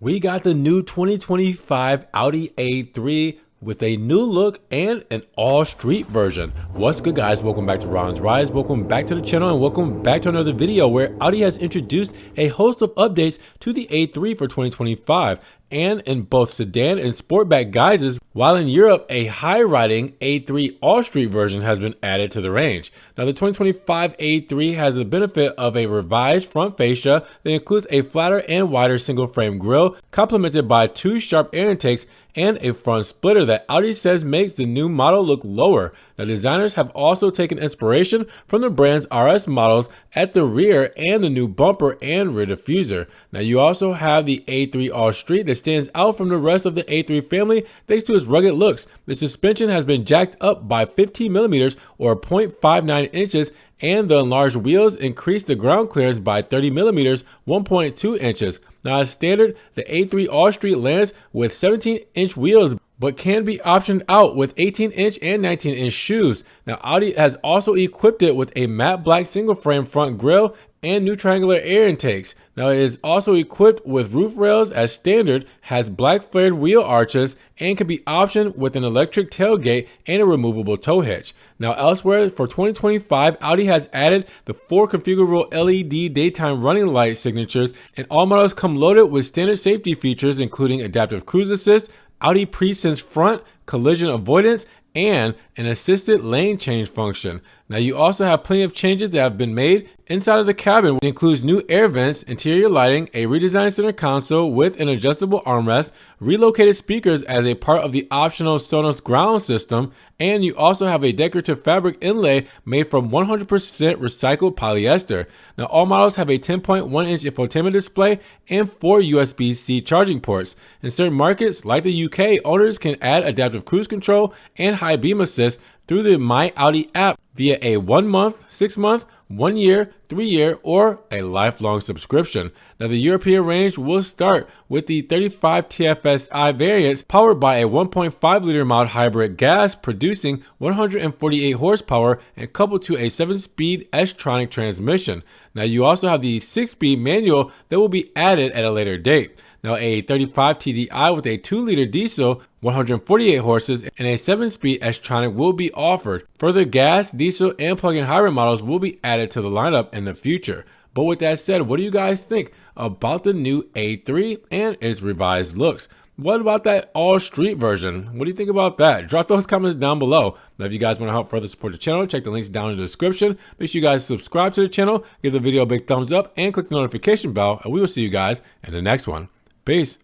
We got the new 2025 Audi A3 with a new look and an all-street version. What's good, guys? Welcome back to Ron's Rise. Welcome back to the channel and welcome back to another video where Audi has introduced a host of updates to the A3 for 2025 and in both sedan and sportback guises, while in Europe a high-riding A3 all-street version has been added to the range. Now the 2025 A3 has the benefit of a revised front fascia that includes a flatter and wider single-frame grille complemented by two sharp air intakes and a front splitter that Audi says makes the new model look lower. Now designers have also taken inspiration from the brand's RS models at the rear and the new bumper and rear diffuser. Now you also have the A3 all-street that stands out from the rest of the A3 family thanks to its rugged looks. The suspension has been jacked up by 15 millimeters or 0.59 inches, and the enlarged wheels increase the ground clearance by 30 millimeters, 1.2 inches. Now as standard, the A3 all-street lands with 17-inch wheels, but can be optioned out with 18-inch and 19-inch shoes. Now Audi has also equipped it with a matte black single frame front grille and new triangular air intakes. Now it is also equipped with roof rails as standard, has black flared wheel arches, and can be optioned with an electric tailgate and a removable tow hitch. Now elsewhere for 2025, Audi has added the 4 configurable LED daytime running light signatures, and all models come loaded with standard safety features including adaptive cruise assist, Audi pre-sense front, collision avoidance, and an assisted lane change function. Now you also have plenty of changes that have been made inside of the cabin. It includes new air vents, interior lighting, a redesigned center console with an adjustable armrest, relocated speakers as a part of the optional Sonos ground system, and you also have a decorative fabric inlay made from 100% recycled polyester. Now all models have a 10.1-inch infotainment display and 4 USB-C charging ports. In certain markets like the UK, owners can add adaptive cruise control and high beam assist through the My Audi app via a 1 month, 6 month, 1 year, 3 year, or a lifelong subscription. Now the European range will start with the 35 TFSI variants powered by a 1.5 liter mild hybrid gas producing 148 horsepower and coupled to a 7-speed S-tronic transmission. Now you also have the 6-speed manual that will be added at a later date. Now a 35 TDI with a 2-liter diesel, 148 horses, and a 7-speed S-tronic will be offered. Further gas, diesel, and plug-in hybrid models will be added to the lineup in the future. But with that said, what do you guys think about the new A3 and its revised looks? What about that all-street version? What do you think about that? Drop those comments down below. Now, if you guys want to help further support the channel, check the links down in the description. Make sure you guys subscribe to the channel, give the video a big thumbs up, and click the notification bell, and we will see you guys in the next one. Peace.